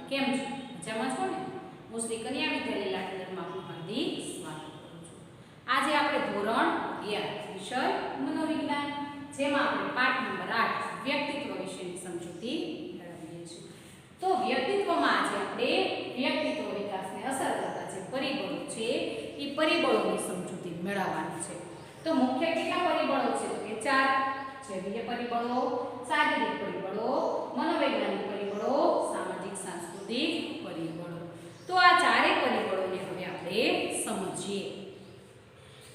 કેમ છો? મજામાં છો ને? હું શ્રી કન્યા વિદ્યાલય લાઠીદરમાં આપનું હાર્દિક સ્વાગત કરું છું. આજે આપણે ધોરણ 11 વિષય મનોવિજ્ઞાન જેમાં આપણે પાઠ નંબર 8 વ્યક્તિત્વ વિશેની સમજૂતી મેળવીએ છીએ. તો વ્યક્તિત્વમાં આજે આપણે વ્યક્તિત્વ વિકાસને અસર કરતા જે પરિબળો છે એ પરિબળોની સમજૂતી મેળવવાની છે. તો મુખ્ય કેટલા પરિબળો છે? તો કે 4. જૈવિક પરિબળો, શારીરિક પરિબળો, મનોવૈજ્ઞાનિક પરિબળો, સામાજિક સાંસ્કૃતિક પરિબળો. તો આ ચારેય પરિબળોને હવે આપણે સમજીએ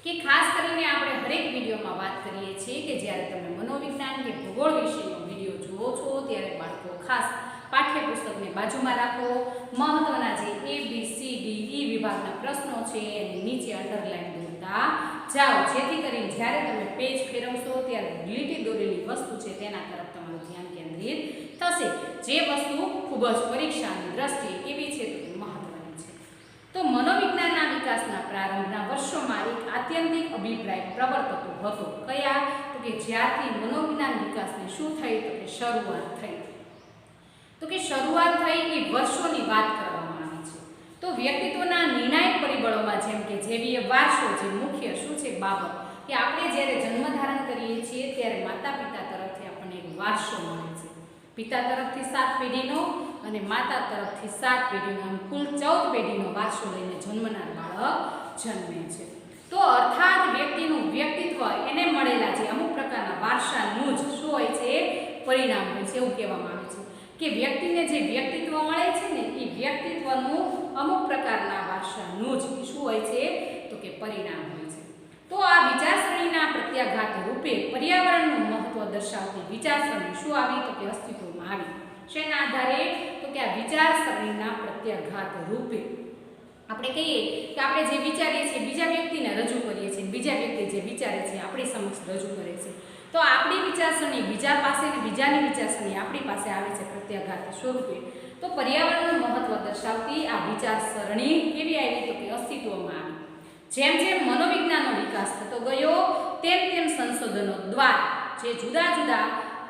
કે ખાસ કરીને આપણે હરેક વિડીયોમાં વાત કરીએ છીએ કે જ્યારે તમે મનોવિજ્ઞાન કે ભૂગોળ વિષયનો વિડીયો જુઓ છો ત્યારે બાળકો ખાસ પાઠ્યપુસ્તકને બાજુમાં રાખો. મહત્વના જે A B C D E વિભાગના પ્રશ્નો છે એની નીચે અંડરલાઈન દોરતા જાઓ, જેથી કરીને જ્યારે તમે પેજ ફેરવશો ત્યારે લીટી દોરેલી વસ્તુ છે તેના તરફ તમારું ધ્યાન કેન્દ્રિત થશે. જે વસ્તુ ખૂબ જ પરીક્ષાની દ્રષ્ટિએ કેવી છે તો મહત્વની છે. તો મનોવિજ્ઞાનના વિકાસના પ્રારંભના વર્ષોમાં એક આત્યંતિક અભિપ્રાય પ્રવર્તતો હતો. કયા? તો કે જ્યારથી મનોવિજ્ઞાન વિકાસની શું થઈ તો કે શરૂઆત થઈ. તો કે શરૂઆત થઈ એ વર્ષોની વાત કરવામાં આવી છે. તો વ્યક્તિત્વના નિર્ણાયક પરિબળોમાં જેમ કે જૈવીય વારસો જે મુખ્ય શું છે બાબત કે આપણે જ્યારે જન્મ ધારણ કરીએ છીએ ત્યારે માતા પિતા તરફથી આપણને એક વારસો મળે છે. પિતા તરફથી 7 પેઢીનો અને માતા તરફથી 7 પેઢીનો આમ કુલ 14 પેઢીનો વારસો લઈને જન્મનાર બાળક જન્મે છે. તો અર્થાત વ્યક્તિનું વ્યક્તિત્વ એને મળેલા જે અમુક પ્રકારના વારસાનું જ શું હોય છે પરિણામ હોય છે એવું કહેવામાં આવે છે કે વ્યક્તિને જે વ્યક્તિત્વ મળે છે ને એ વ્યક્તિત્વનું અમુક પ્રકારના વારસાનું જ શું હોય છે તો કે પરિણામ હોય છે. તો આ વિચારસરણીના પ્રત્યાઘાત રૂપે પર્યાવરણનું મહત્વ દર્શાવતી વિચારસરણી શું આવી તો કે અસ્તિત્વમાં આવી. શેના આધારે? તો કે આ વિચારસરણીના પ્રત્યાઘાત રૂપે આપણે કહીએ કે આપણે જે વિચારીએ છીએ બીજા વ્યક્તિને રજૂ કરીએ છીએ, બીજા વ્યક્તિ જે વિચારે છે આપણી સમક્ષ રજૂ કરે છે. તો આપણી વિચારસરણી બીજા પાસે અને બીજાની વિચારસરણી આપણી પાસે આવે છે પ્રત્યાઘાત સ્વરૂપે. તો પર્યાવરણનું મહત્વ દર્શાવતી આ વિચારસરણી કેવી આવી તો કે અસ્તિત્વમાં આવી. જેમ જેમ મનોવિજ્ઞાનનો વિકાસ થતો ગયો તેમ તેમ સંશોધનો દ્વારા જે જુદા જુદા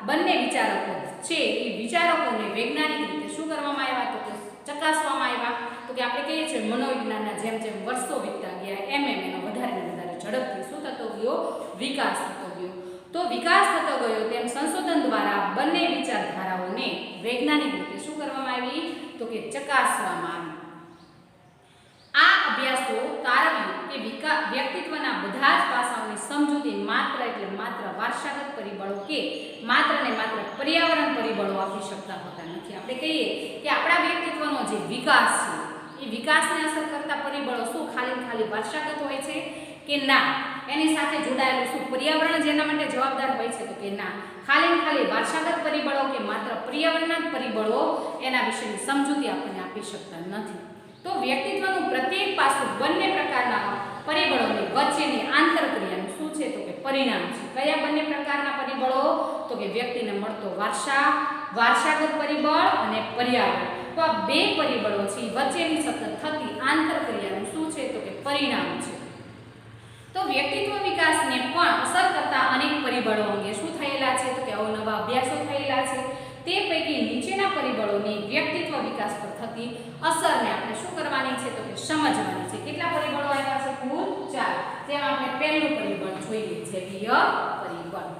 બંને વિચારકો છે એ વિચારકોને વૈજ્ઞાનિક રીતે શું કરવામાં આવ્યા તો કે ચકાસવામાં આવ્યા. તો કે આપણે કહીએ છીએ મનોવિજ્ઞાનના જેમ જેમ વર્ષો વીતતા ગયા એમ એનો વધારે ને વધારે ઝડપથી શું થતો ગયો વિકાસ થતો ગયો. તો વિકાસ થતો ગયો તેમ સંશોધન દ્વારા બંને વિચારધારાઓને વૈજ્ઞાનિક રીતે શું કરવામાં આવી તો કે ચકાસવામાં આવી. આ અભ્યાસો તારવ્યું કે વ્યક્તિત્વના બધા જ પાસાઓની સમજૂતી માત્ર એટલે માત્ર વારસાગત પરિબળો કે માત્ર ને માત્ર પર્યાવરણ પરિબળો આપી શકતા હોતા નથી. આપણે કહીએ કે આપણા વ્યક્તિત્વનો જે વિકાસ છે એ વિકાસને અસર કરતા પરિબળો શું ખાલી વારસાગત હોય છે કે ના? એની સાથે જોડાયેલું શું પર્યાવરણ જેના માટે જવાબદાર હોય છે તો કે ના? ખાલી વારસાગત પરિબળો કે માત્ર પર્યાવરણના જ પરિબળો એના વિશેની સમજૂતી આપણને આપી શકતા નથી. તો વ્યક્તિત્વનું પ્રત્યેક પાસું બંને પ્રકારના પરિબળોની વચ્ચેની આંતરક્રિયાનું શું છે તો કે પરિણામ છે. કયા બંને પ્રકારના પરિબળો? તો કે વ્યક્તિને મળતો વારસાગત પરિબળ અને પર્યાવરણ. તો આ બે પરિબળો છે વચ્ચેની સતત થતી આંતરક્રિયાનું શું છે તો કે પરિણામ છે. તો વ્યક્તિત્વ વિકાસને પણ અસર કરતા અનેક પરિબળો અંગે શું થયેલા છે તો કે અવનવા અભ્યાસો થયેલા છે. તે પૈકી નીચેના પરિબળોની વ્યક્તિત્વ વિકાસ પર થતી અસરને આપણે શું કરવાની છે તો કે સમજવાની છે. કેટલા પરિબળો આવ્યા છે? કુલ 4. તેમાં આપણે પહેલું પરિબળ જોઈએ જૈવીય પરિબળ.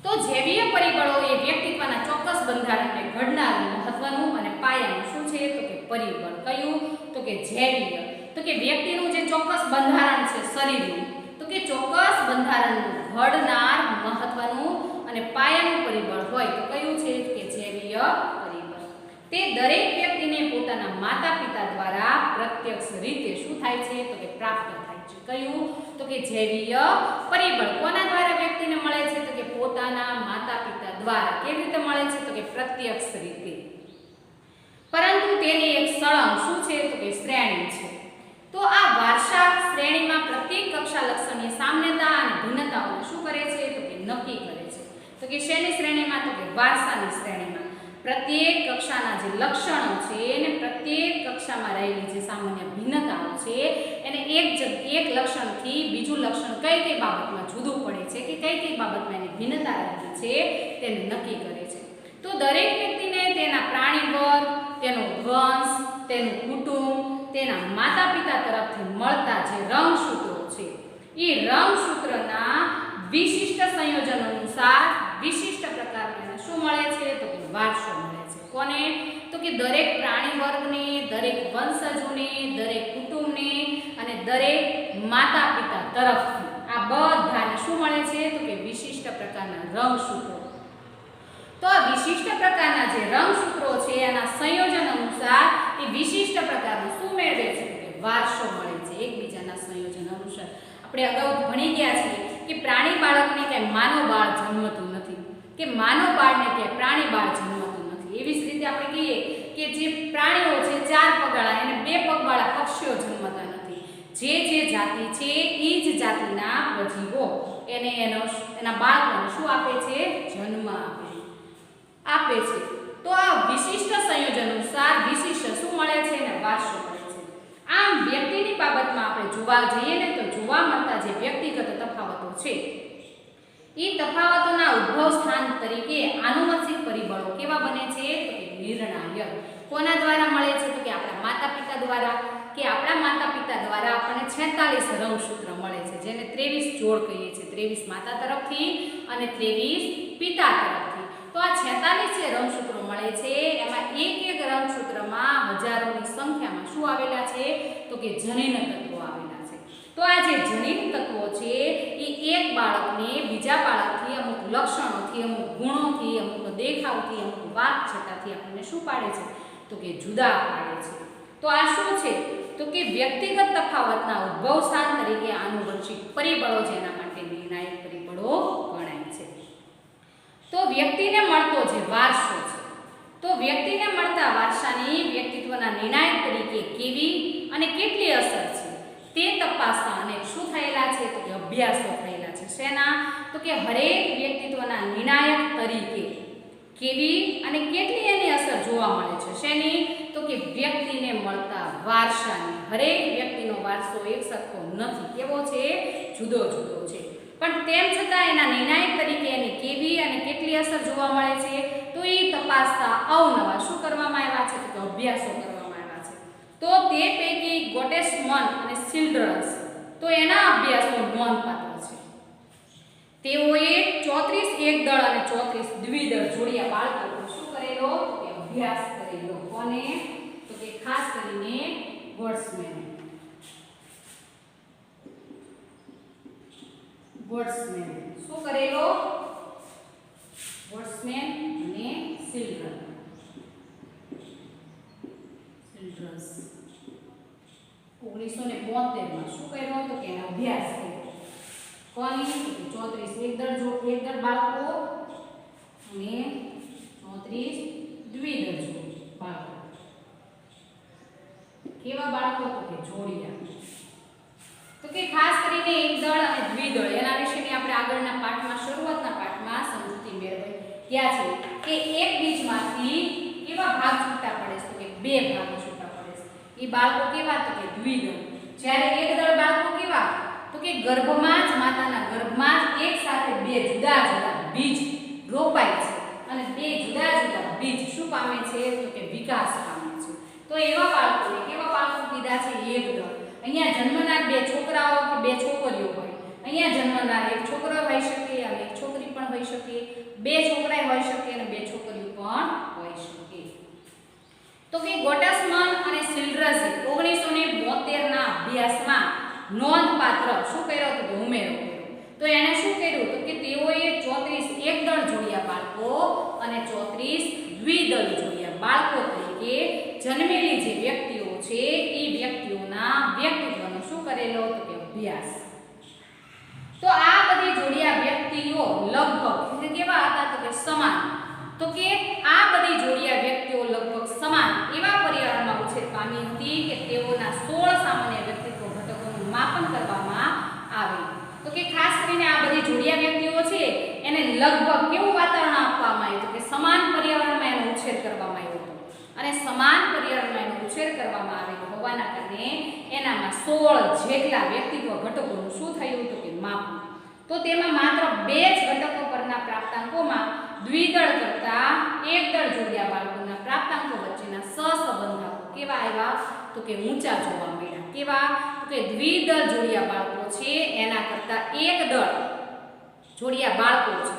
તો જૈવીય પરિબળો એ વ્યક્તિત્વના ચોક્કસ બંધારણને ઘડનારું મહત્વનું અને પાયાનું શું છે તો કે પરિબળ. કયું? તો કે જૈવીય. તો કે વ્યક્તિનું જે ચોક્કસ બંધારણ છે શરીરનું તો કે ચોક્કસ બંધારણનું ઘડનાર મહત્વનું અને પાયાનું પરિબળ હોય તો કયું છે કે જૈવીય પરિબળ. તે દરેક વ્યક્તિને પોતાના માતા પિતા દ્વારા પ્રત્યક્ષ રીતે શું થાય છે તો કે પ્રાપ્ત થાય છે. કયું? તો કે જૈવીય પરિબળ. કોના દ્વારા વ્યક્તિને મળે છે તો કે પોતાના માતા પિતા દ્વારા. કેવી રીતે મળે છે તો કે પ્રત્યક્ષ રીતે. પરંતુ તેની એક સળંગ શું છે તો કે શ્રેણી છે. તો આ વારસા શ્રેણીમાં પ્રત્યેક કક્ષા લક્ષણની સામ્યતા અને ભિન્નતાઓને શું કરે છે તો કે નક્કી કરે છે. તો કે શેની શ્રેણીમાં તો કે વારસાની શ્રેણીમાં પ્રત્યેક કક્ષાના જે લક્ષણો છે અને પ્રત્યેક કક્ષામાં રહેલી જે સામાન્ય ભિન્નતાઓ છે એને એક લક્ષણથી બીજું લક્ષણ કઈ બાબતમાં જુદું પડે છે કે કઈ બાબતમાં એની ભિન્નતા રહેલી છે તેને નક્કી કરે છે. તો દરેક વ્યક્તિને તેના પ્રાણી વર્ગ, તેનો વંશ, તેનું કુટુંબ, તેના માતા પિતા તરફથી મળતા જે રંગસૂત્રો છે એ રંગસૂત્રના વિશિષ્ટ સંયોજન અનુસાર વિશિષ્ટ પ્રકારનો શું મળે છે તો કે વારસો મળે છે. કોને? તો કે દરેક પ્રાણી વર્ગને, દરેક વંશજોને, દરેક કુટુંબને અને દરેક માતા પિતા તરફથી આ બધાને શું મળે છે તો કે વિશિષ્ટ પ્રકારના રંગસૂત્રો. તો આ વિશિષ્ટ પ્રકારના જે રંગસૂત્રો છે એના સંયોજન અનુસાર એ વિશિષ્ટ પ્રકારનું શું મેળવે છે કે વારસો મળે છે એકબીજાના સંયોજન અનુસાર. આપણે અગાઉ ભણી ગયા છીએ કે પ્રાણી બાળકને કે માનવ બાળ જન્મતું નથી, કે માનવ બાળને કે પ્રાણી બાળ જન્મતું નથી. એવી જ રીતે આપણે કહીએ કે જે પ્રાણીઓ છે 4 પગવાળા એને 2 પગવાળા પક્ષીઓ જન્મતા નથી. જે જાતિ છે એ જ જાતિના પ્રજીવો એના બાળકોને શું આપે છે? જન્મ આપે છે. તો આ વિશિષ્ટ સંયોજન અનુસાર વિશિષ્ટ શું મળે છે ને વારસો મળે છે. આમ વ્યક્તિની બાબતમાં આપણે જોવા જઈએ ને તો જોવા મળતા જે વ્યક્તિગત તફાવતો છે એ તફાવતોના ઉદ્ભવ સ્થાન તરીકે આનુવંશિક પરિબળો કેવા બને છે તો કે નિર્ણાયક. કોના દ્વારા મળે છે તો કે આપણા માતા પિતા દ્વારા, કે આપણા માતા પિતા દ્વારા આપણને 46 રંગસૂત્ર મળે છે જેને 23 જોડ કહીએ છીએ. 23 માતા તરફથી અને 23 પિતા તરફથી. તો આ 46 જે રંગસૂત્રો મળે છે એમાં એક રંગસૂત્રમાં હજારોની સંખ્યામાં શું આવેલા છે તો કે જનીન તત્વો આવેલા છે. તો આ જે જનીન તત્વો છે એ એક બાળકને બીજા બાળકથી અમુક લક્ષણોથી, અમુક ગુણોથી, અમુક દેખાવથી, અમુક વાકછટાથી આપણને શું પાડે છે તો કે જુદા પાડે છે. તો આ શું છે તો કે વ્યક્તિગત તફાવતના ઉદ્ભવ સ્થાન તરીકે આનુવંશિક પરિબળો જેના માટે નિર્ણાયક પરિબળો ગણાય છે. તો વ્યક્તિને મળતો જે વારસો છે તો વ્યક્તિને મળતા વારસાની વ્યક્તિત્વના નિર્ણાયક તરીકે કેવી અને કેટલી અસર છે તે તપાસતા અને શું થયેલા છે તો કે અભ્યાસો થયેલા છે. શેના? તો કે હરેક વ્યક્તિત્વના નિર્ણાયક તરીકે કેવી અને કેટલી એની અસર જોવા મળે છે. શેની? તો કે વ્યક્તિને મળતા વારસાની. હરેક વ્યક્તિનો વારસો એકસરખો નથી. કેવો છે? જુદો જુદો છે. પણ તેમ છતાં એના નિર્ણાયક તરીકે એની કેવી અને કેટલી અસર જોવા મળે છે તો એ તપાસતા અવનવા શું કરવામાં આવ્યા છે તો અભ્યાસો કરવામાં આવ્યા છે. તો તે પૈકી ગોટેસમન અને ચિલ્ડ્રન્સ તો એના અભ્યાસો નોંધપાત્ર છે. તેઓએ 34 એકદળ અને 34 દ્વિદળ જોડિયા બાળકોનો શું કરેલો તો કે અભ્યાસ કરેલો. કોને? તો કે ખાસ કરીને ગોડ્સમેન શું કરેલો? ગોડ્સમેન અને ચિલ્ડ્રન્સ 1972 માં શું કર્યો તો કે અભ્યાસ કર્યો. કોની? 34 એકદળ બાળકો અને 34 દ્વિદળ બાળકો. કેવા બાળકો તો કે જોડિયા. તો કે ખાસ કરીને એકદળ અને દ્વિદળ એના વિશેની આપણે આગળના પાઠમાં શરૂઆતના પાઠમાં સમજૂતી મેળવી ગયા છે કે એક બીજમાંથી કેવા ભાગ છૂટા પડે છે તો કે 2 ભાગ છૂટા પડે છે. એ બાળકો કેવા તો કે દ્વિદળ. જ્યારે એકદળ બાળકો કેવા તો કે ગર્ભમાં જ માતાના ગર્ભમાં જ એક સાથે 2 જુદા જુદા બીજ રોપાય છે અને 2 જુદા જુદા બીજ શું પામે છે તો કે વિકાસ પામે છે. તો એવા બાળકોને કેવા બાળકો કીધા છે? એકદળ. અહીંયા જન્મનાર 2 છોકરાઓ કે 2 છોકરીઓ હોય. અહીંયા જન્મનાર એક છોકરો હોઈ શકે અને એક છોકરી પણ હોઈ શકે. 2 છોકરા હોઈ શકે અને 2 છોકરીઓ પણ હોઈ શકે. તો કે ગોટસમન અને ચિલ્ડ્રન્સે 1972 ના અભ્યાસમાં નોંધપાત્ર શું કર્યો તો ઉમેરો કર્યો. તો એને શું કર્યું તો કે તેઓએ 34 એકદળ જોડિયા બાળકો અને 34 દ્વિદળ જોડિયા બાળકો તરીકે જન્મેલી જે વ્યક્તિઓ છે એ વ્યક્તિઓના વ્યક્તિત્વનો શું કરેલો તો કે અભ્યાસ. તો આ બધી જોડિયા વ્યક્તિઓ લગભગ કેવા હતા તો કે સમાન. તો કે આ બધી જોડિયા વ્યક્તિઓ લગભગ સમાન એવા પર્યાવરણમાં ઉછેર પામી હતી કે તેઓના 16 સામાન્ય વ્યક્તિત્વ ઘટકોનું માપન કરવામાં આવે. તો કે ખાસ કરીને આ બધી જોડિયા વ્યક્તિઓ છે એને લગભગ કેવું વાતાવરણ આપવામાં આવ્યું તો કે સમાન પર્યાવરણમાં એનો ઉછેર કરવામાં આવ્યો હતો અને સમાન પર્યાવરણમાં એનો ઉછેર કરવામાં આવેલો હોવાના કારણે એનામાં 16 જેટલા વ્યક્તિત્વ ઘટકોનું શું થયું તો કે માપન. તો તેમાં માત્ર 2 જ ઘટકો પરના બાળકોના પ્રાપ્તાંકોમાં દ્વિદળ કરતા એકદળ જોડિયા બાળકોના પ્રાપ્તાંકો વચ્ચેના સહસંબંધાંકો કેવા આવ્યા તો કે ઊંચા જોવા મળ્યા. કેવા તો કે દ્વિદળ જોડિયા બાળકો છે એના કરતા એકદળ જોડિયા બાળકો છે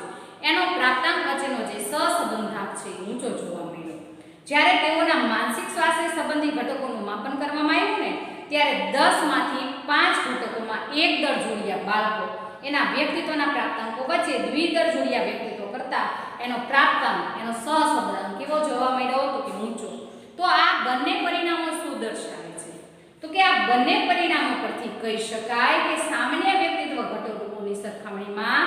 એનો પ્રાપ્તાંક વચ્ચેનો જે સહસંબંધાંક છે એ ઊંચો જોવા મળ્યો. જ્યારે તેઓના માનસિક સ્વાસ્થ્ય સંબંધી ઘટકોનું માપન કરવામાં આવ્યું ને ત્યારે 10 માંથી 5 ઘટકોમાં એકદળ જોડિયા બાળકો એના વ્યક્તિત્વના પ્રાપ્તાંકો વચ્ચે દ્વિદળ જોડિયા વ્યક્તિત્વ કરતા એનો પ્રાપ્તાંક એનો સહસંબંધાંક કેવો જોવા મળ્યો તો કે ઊંચો. તો આ બંને પરિણામો શું દર્શાવે છે તો કે આ બંને પરિણામો પરથી કહી શકાય કે સામાન્ય વ્યક્તિત્વ ઘટકોની સરખામણીમાં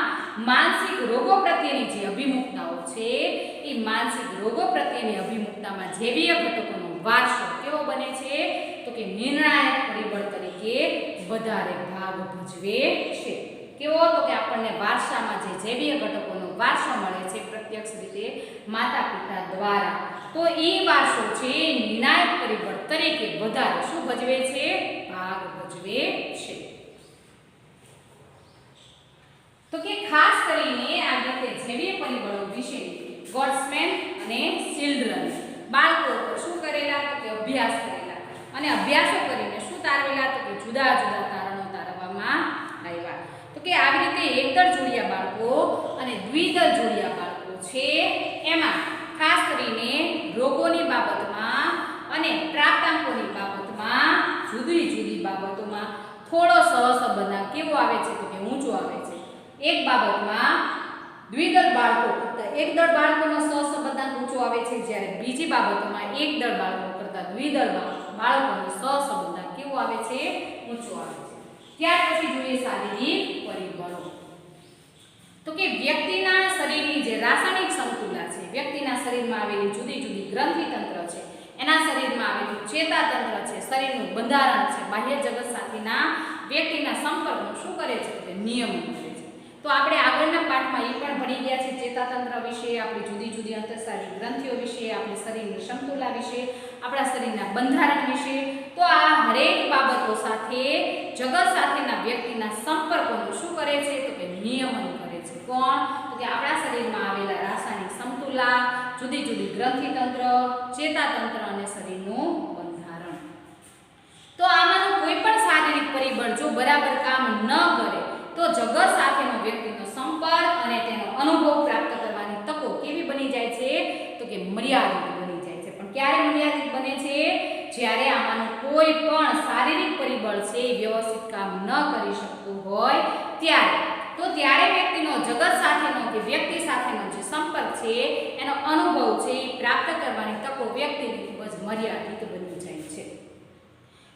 માનસિક રોગો પ્રત્યેની જે અભિમુખતાઓ છે એ માનસિક રોગો પ્રત્યેની અભિમુખતામાં જૈવિક ઘટકોનો વારસો કેવો બને છે તો કે નિર્ણાયક પરિબળ તરીકે વધારે ભાગ ભજવે છે. કેવો તો કે આપણને વારસામાં જે જૈવિક ઘટકોનો વારસો મળે છે પ્રત્યક્ષ રીતે માતા પિતા દ્વારા, તો એ વારસો છે નિર્ણાયક પરિબળ તરીકે વધારે શું ભજવે છે ભાગ ભજવે છે. તો કે ખાસ કરીને આ રીતે જૈવિક પરિબળો વિશે ગોલ્ડસ્મેન અને ચિલ્ડ્રન બાળકો પર શું કરેલા તો કે અભ્યાસ કરેલા અને અભ્યાસો કરીને શું તારવેલા તો કે જુદા જુદા તારણો તારવવામાં આવ્યા. તો કે આવી રીતે એકદળ જોડિયા બાળકો અને દ્વિદળ જોડિયા બાળકો છે એમાં ખાસ કરીને રોગોની બાબતમાં અને પ્રાપ્તાંકોની બાબતમાં જુદી જુદી બાબતોમાં થોડો સહસંબંધ કેવો આવે છે તો કે ઊંચો આવે છે. એક બાબતમાં દ્વિદળ બાળકો કરતા એકદળ બાળકોનો સહસંબંધાંક ઊંચો આવે છે, જ્યારે બીજી બાબતોમાં એકદળ બાળકો કરતા દ્વિદળ બાળકોનો સહસંબંધાંક કેવો આવે છે ઊંચો આવે છે. ત્યાર પછી જોઈએ શારીરિક પરિબળો. તો કે વ્યક્તિના શરીરની જે રાસાયણિક સમતુલા છે, વ્યક્તિના શરીરમાં આવેલી જુદી જુદી ગ્રંથિ તંત્ર છે, એના શરીરમાં આવેલું ચેતાતંત્ર છે, શરીરનું બંધારણ છે, બાહ્ય જગત સાથેના વ્યક્તિના સંપર્કનું શું કરે છે કે નિયમન કરે છે. તો આપણે આગળના પાઠમાં એ પણ ભણી ગયા છે ચેતાતંત્ર વિશે, આપણી જુદી જુદી અંતઃસ્ત્રાવી ગ્રંથિઓ વિશે, આપણી શરીરની સમતુલા વિશે, આપણા શરીરના બંધારણ વિશે. તો આ હરેક બાબતો સાથે જગત સાથેના વ્યક્તિના સંપર્કોનું શું કરે છે તો કે નિયમન કરે છે. કોણ તો કે આપણા શરીરમાં આવેલા રાસાયણિક સમતુલા, જુદી જુદી ગ્રંથિતંત્ર, ચેતાતંત્ર અને શરીરનું બંધારણ. તો આમાંનું કોઈ પણ શારીરિક પરિબળ જો બરાબર કામ ન કરે તો જગત સાથેનો વ્યક્તિનો સંપર્ક અને તેનો અનુભવ પ્રાપ્ત કરવાની તકો કેવી બની જાય છે તો કે મર્યાદિત બની જાય છે. પણ ક્યારે મર્યાદિત બને છે? જ્યારે આમાંનું કોઈ પણ શારીરિક પરિબળ છે એ વ્યવસ્થિત કામ ન કરી શકતું હોય ત્યારે. તો ત્યારે વ્યક્તિનો જગત સાથેનો કે વ્યક્તિ સાથેનો જે સંપર્ક છે એનો અનુભવ છે એ પ્રાપ્ત કરવાની તકો વ્યક્તિની ખૂબ જ મર્યાદિત બની જાય છે.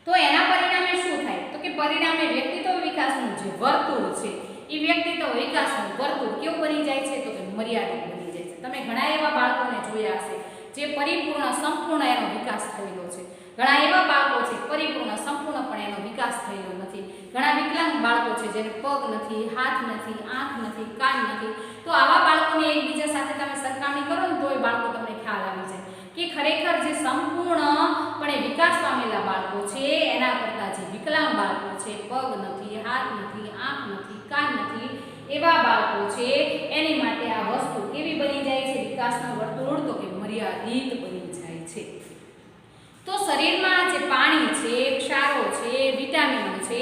તો એના પરિણામે શું થાય તો કે પરિણામે વ્યક્તિત્વ વિકાસનું જે વર્તુળ છે એ વ્યક્તિત્વ વિકાસનું વર્તુળ કેવું બની જાય છે તો કે મર્યાદિત બની જાય છે. તમે ઘણા એવા બાળકોને જોયા હશે જે પરિપૂર્ણ સંપૂર્ણ એનો વિકાસ થયેલો છે. ઘણા એવા બાળકો છે પરિપૂર્ણ સંપૂર્ણપણે એનો વિકાસ થયેલો નથી. ઘણા વિકલાંગ બાળકો છે જેને પગ નથી, હાથ નથી, આંખ નથી, કાન નથી. તો આવા બાળકોને એકબીજા સાથે તમે સરખામણી કરો ને તો એ બાળકો તમને ખ્યાલ આવી જાય કે ખરેખર જે સંપૂર્ણપણે વિકાસ પામેલા બાળકો છે એના કરતાં જે વિકલાંગ બાળકો છે, પગ નથી, હાથ નથી, આંખ નથી, કાન નથી, એવા બાળકો છે એની માટે આ વસ્તુ કેવી બની જાય છે વિકાસનું વર્તુળ તો કે મર્યાદિત બની જાય છે. તો શરીરમાં જે પાણી છે, ક્ષારો છે, વિટામિનો છે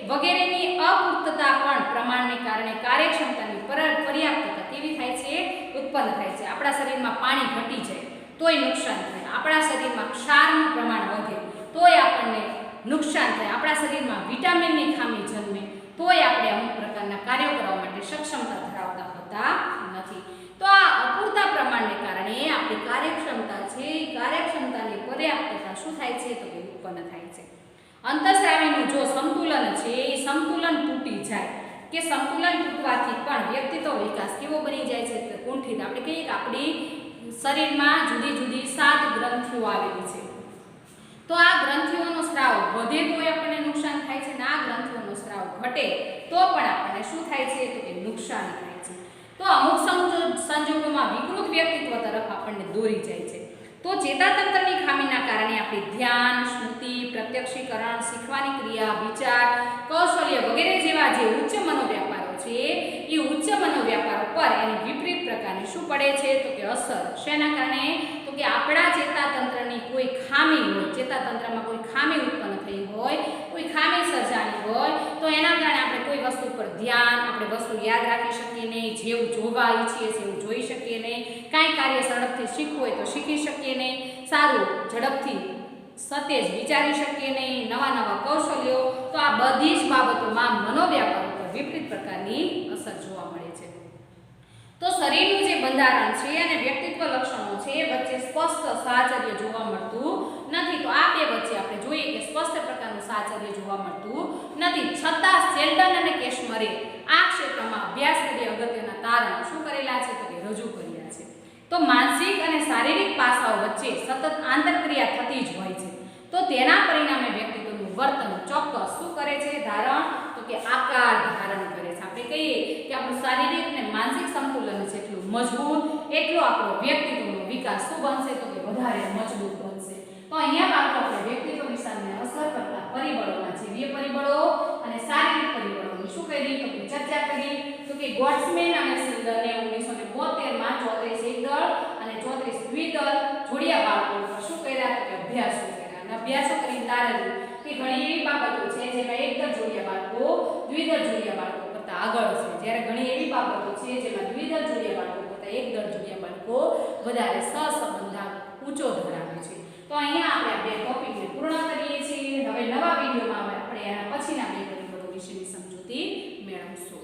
વગેરેની અપૂર્તતા પણ પ્રમાણને કારણે કાર્યક્ષમતાની પર્યાપ્તતા કેવી થાય છે ઉત્પન્ન થાય છે. આપણા શરીરમાં પાણી ઘટી જાય તોય નુકસાન થાય, આપણા શરીરમાં ક્ષારનું પ્રમાણ વધે તોય આપણને નુકસાન થાય, આપણા શરીરમાં વિટામિનની ખામી જન્મે તોય આપણે અમુક પ્રકારના કાર્યો કરવા માટે સક્ષમતા ધરાવતા હોતા નથી. તો આ અપૂરતા પ્રમાણને કારણે આપણી કાર્યક્ષમતા છે કાર્યક્ષમતાની પર્યાપ્તતા શું થાય છે તો કે ઉત્પન્ન થાય છે. અંતઃસ્રાવીનું જો સંતુલન છે એ સંતુલન તૂટી જાય કે સંતુલન તૂટવાથી પણ વ્યક્તિત્વ વિકાસ કેવો બની જાય છે તો કુંઠિત. આપણે કહીએ કે આપણી શરીરમાં જુદી જુદી 7 ગ્રંથિઓ આવેલી છે. તો આ ગ્રંથિઓનો સ્ત્રાવ વધે તો આપણને નુકસાન થાય છે, અને આ ગ્રંથિઓનો સ્ત્રાવ ઘટે તો પણ આપણને શું થાય છે તો કે નુકસાન થાય છે. તો અમુક સંજોગોમાં વિકૃત વ્યક્તિત્વ તરફ આપણને દોરી જાય છે. તો ચેતાતંત્રની ખામીના કારણે આપણે ધ્યાન, સ્મૃતિ, પ્રત્યક્ષીકરણ, શીખવાની ક્રિયા, વિચાર, કૌશલ્ય વગેરે જેવા જે ઉચ્ચ મનોવ્યાપારો છે એ ઉચ્ચ મનોવ્યાપારો પર એની વિપરીત પડે છે તો કે અસર શેના કારણે તો કે આપણા ચેતાતંત્રની કોઈ ખામી હોય ચેતાતંત્રમાં કોઈ ખામી ઉત્પન્ન થઈ હોય કોઈ ખામી સર્જાણી હોય તો એના કારણે આપણે કોઈ વસ્તુ પર ધ્યાન આપણે વસ્તુ યાદ રાખી શકીએ નહીં જેવું જોવા ઈચ્છીએ છીએ એવું જોઈ શકીએ નહીં કાંઈ કાર્ય ઝડપથી શીખવું હોય તો શીખી શકીએ નહીં સારું ઝડપથી સતેજ વિચારી શકીએ નહીં નવા નવા કૌશલ્યો તો આ બધી જ બાબતોમાં મનોવ્યાપાર ઉપર વિપરીત પ્રકારની અસર જોવા મળે છે તો શરીરનું જે બંધારણ છે અને વ્યક્તિત્વ લક્ષણો છે વચ્ચે સ્પષ્ટ સાહચર્ય જોવા મળતું નથી તો આ બે વચ્ચે આપણે જોઈએ કે સ્પષ્ટ પ્રકારનું સાહચર્ય જોવા મળતું નથી છતાં શેલ્ડન અને કેશમરે આ ક્ષેત્રમાં અભ્યાસ કરી અગત્યના તારણો શું કરેલા છે તો કે રજૂ કર્યા છે તો માનસિક અને શારીરિક પાસાઓ વચ્ચે સતત આંતરક્રિયા થતી જ હોય છે તો તેના પરિણામે વ્યક્તિત્વનું વર્તન ચોક્કસ શું કરે છે ધારણ તો કે આકાર ધારણ કરે છે આપણે કહીએ કે આપણું શારીરિક અને માનસિક સંતુલન જેટલું મજબૂત એટલો આપણો વ્યક્તિત્વનો વિકાસ શું બનશે તો કે વધારે મજબૂત બનશે તો અહીંયા બાળકો આપણે વ્યક્તિત્વ વિકાસને અસર કરતા પરિબળોના જીવીય પરિબળો અને શારીરિક પરિબળોની શું કરી તો કે ચર્ચા કરી તો કે ગોટ્સમેન અને સિલ્ડરને 1972 માં 34 એકદળ અને 34 દ્વિદળ જોડિયા બાળકો પર શું કર્યા તો કે અભ્યાસો કર્યા અને અભ્યાસો કરીને તારેલું કે ઘણી એવી બાબતો છે જેમાં એકદળ જોડિયા બાળકો દ્વિદળ જોડિયા બાળકો કરતા આગળ છે જ્યારે ઘણી એવી બાબતો છે જેમાં દ્વિદળ જોડિયા બાળકો કરતા એકદળ જોડિયા બાળકો વધારે સહસંબંધ ઊંચો ધરાવે છે તો અહીંયા આપણે આ બે ટોપિકને પૂર્ણ કરીએ છીએ હવે નવા વિડિયોમાં આપણે આના પછીના બે પરિબળો વિશેની સમજૂતી મેળવશું